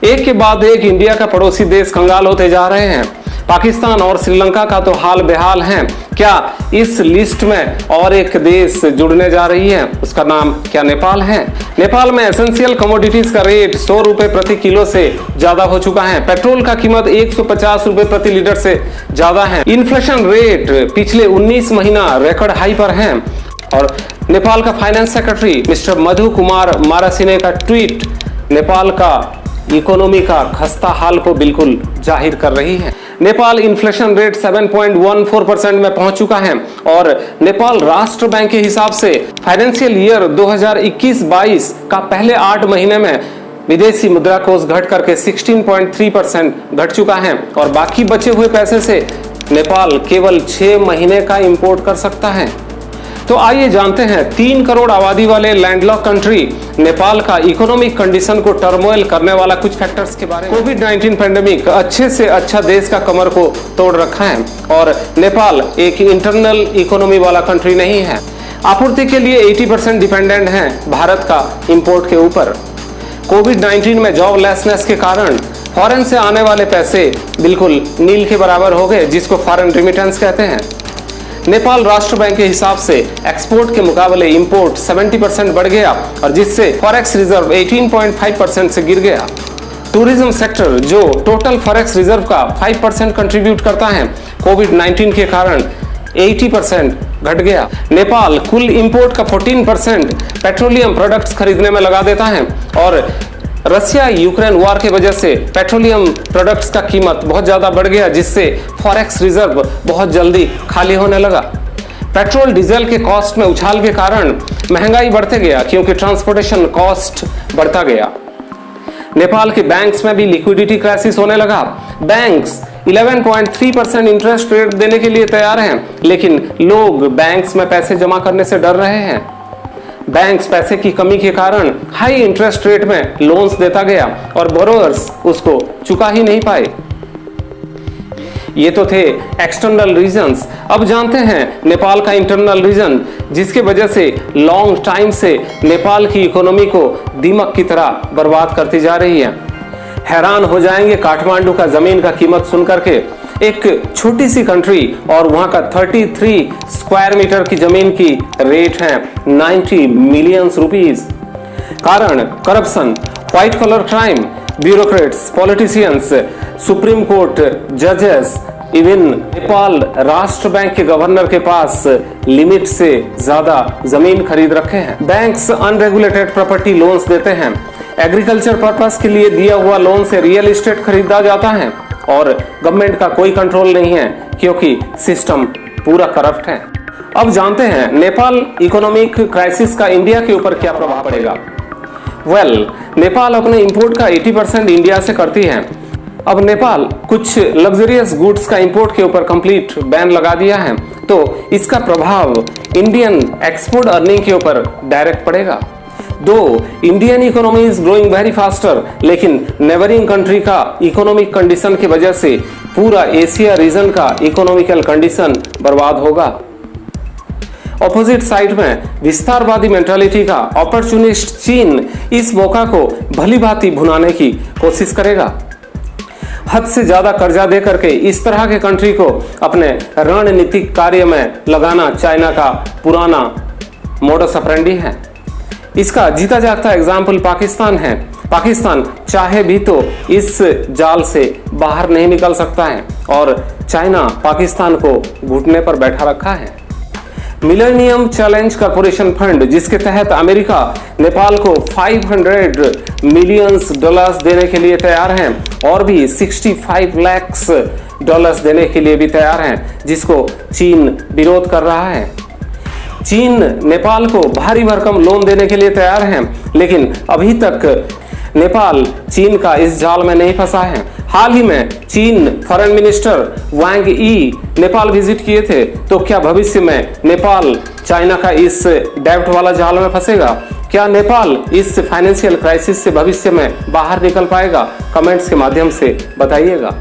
एक के बाद एक इंडिया का पड़ोसी देश कंगाल होते जा रहे हैं। पाकिस्तान और श्रीलंका का तो हाल बेहाल है। क्या इस लिस्ट में और एक देश जुड़ने जा रही है? उसका नाम क्या नेपाल है? नेपाल में एसेंशियल कमोडिटीज का रेट 100 रुपए प्रति किलो से ज्यादा हो चुका है। पेट्रोल का कीमत 150 रुपए प्रति लीटर से ज्यादा है। इन्फ्लेशन रेट पिछले 19 महीना रिकॉर्ड हाई पर है। और नेपाल का फाइनेंस सेक्रेटरी मिस्टर मधु कुमार मारासिने का ट्वीट नेपाल का इकोनॉमी का खस्ता हाल को बिल्कुल जाहिर कर रही है। नेपाल इन्फ्लेशन रेट 7.14% में पहुंच चुका है और नेपाल राष्ट्र बैंक के हिसाब से फाइनेंशियल ईयर 2021-22 का पहले 8 महीने में विदेशी मुद्रा कोष घट करके 16.3% घट चुका है और बाकी बचे हुए पैसे से नेपाल केवल 6 महीने का इंपोर्ट कर सकता है। तो आइए जानते हैं 3 करोड़ आबादी वाले लैंडलॉक कंट्री नेपाल का इकोनॉमिक कंडीशन को टर्मोइल करने वाला कुछ फैक्टर्स के बारे में। कोविड-19 पैंडेमिक अच्छे से अच्छा देश का कमर को तोड़ रखा है और नेपाल एक इंटरनल इकोनॉमी वाला कंट्री नहीं है। आपूर्ति के लिए 80% डिपेंडेंट है भारत का इंपोर्ट के ऊपर। कोविड-19 में जॉबलेसनेस के कारण फॉरेन से आने वाले पैसे बिल्कुल नील के बराबर हो गए, जिसको फॉरेन रिमिटेंस कहते हैं। नेपाल राष्ट्र बैंक के हिसाब से एक्सपोर्ट के मुकाबले इंपोर्ट 70% बढ़ गया और जिससे फॉरेक्स रिजर्व 18.5% से गिर गया। टूरिज्म सेक्टर जो टोटल फॉरेक्स रिजर्व का 5% कंट्रीब्यूट करता है, कोविड-19 के कारण 80% घट गया। नेपाल कुल इंपोर्ट का 14% पेट्रोलियम प्रोडक्ट्स खरीदने में लगा देता है और रसिया यूक्रेन वॉर की वजह से पेट्रोलियम प्रोडक्ट्स का कीमत बहुत ज्यादा बढ़ गया, जिससे फॉरेक्स रिजर्व बहुत जल्दी खाली होने लगा। पेट्रोल डीजल के कॉस्ट में उछाल के कारण महंगाई बढ़ते गया क्योंकि ट्रांसपोर्टेशन कॉस्ट बढ़ता गया। नेपाल के बैंक्स में भी लिक्विडिटी क्राइसिस होने लगा। बैंक्स 11.3% इंटरेस्ट रेट देने के लिए तैयार हैं, लेकिन लोग बैंक्स में पैसे जमा करने से डर रहे हैं। बैंक्स पैसे की कमी के कारण हाई इंटरेस्ट रेट में लोन्स देता गया और बोरोअर्स उसको चुका ही नहीं पाए। ये तो थे एक्सटर्नल रीजंस। अब जानते हैं नेपाल का इंटरनल रीजन, जिसके वजह से लॉन्ग टाइम से नेपाल की इकोनॉमी को दीमक की तरह बर्बाद करती जा रही है। हैरान हो जाएंगे काठमांडू का जमीन का कीमत सुनकर के। एक छोटी सी कंट्री और वहां का 33 स्क्वायर मीटर की जमीन की रेट है 90 मिलियन रुपीस। कारण corruption, white collar crime, bureaucrats, politicians, supreme court जजेस, इवन नेपाल राष्ट्र बैंक के गवर्नर के पास लिमिट से ज्यादा जमीन खरीद रखे हैं। बैंक्स अनरेगुलेटेड प्रॉपर्टी लोन्स देते हैं। एग्रीकल्चर पर्पस के लिए दिया हुआ लोन से रियल एस्टेट खरीदा जाता है और गवर्नमेंट का कोई कंट्रोल नहीं है क्योंकि सिस्टम पूरा करप्ट है। अब जानते हैं नेपाल इकोनॉमिक क्राइसिस का इंडिया के ऊपर क्या प्रभाव पड़ेगा। नेपाल अपने इंपोर्ट का 80% इंडिया से करती है। अब नेपाल कुछ लग्जरियस गुड्स का इंपोर्ट के ऊपर कंप्लीट बैन लगा दिया है, तो इसका प्रभाव इंडियन एक्सपोर्ट अर्निंग के ऊपर डायरेक्ट पड़ेगा। दो Indian economy is growing very faster, लेकिन नेबरिंग कंट्री का इकोनॉमिक कंडीशन की वजह से पूरा एशिया रीजन का इकोनॉमिकल कंडीशन बर्बाद होगा। ऑपोजिट साइड में विस्तारवादी मेंटालिटी का अपॉर्चुनिस्ट चीन इस मौका को भली भांति भुनाने की कोशिश करेगा। हद से ज्यादा कर्जा दे करके इस तरह के कंट्री को अपने रणनीतिक कार्य में लगाना चाइना का पुराना मोडस ऑपरेंडी है। इसका जीता जागता एग्जाम्पल पाकिस्तान है। पाकिस्तान चाहे भी तो इस जाल से बाहर नहीं निकल सकता है और चाइना पाकिस्तान को घुटने पर बैठा रखा है। मिलेनियम चैलेंज कॉर्पोरेशन फंड, जिसके तहत अमेरिका नेपाल को $500 मिलियन देने के लिए तैयार हैं और भी $65 लाख देने के लिए भी तैयार हैं, जिसको चीन विरोध कर रहा है। चीन नेपाल को भारी भरकम लोन देने के लिए तैयार है, लेकिन अभी तक नेपाल चीन का इस जाल में नहीं फंसा है। हाल ही में चीन फॉरेन मिनिस्टर वांग यी नेपाल विजिट किए थे, तो क्या भविष्य में नेपाल चाइना का इस डेब्ट वाला जाल में फंसेगा? क्या नेपाल इस फाइनेंशियल क्राइसिस से भविष्य में बाहर निकल पाएगा? कमेंट्स के माध्यम से बताइएगा।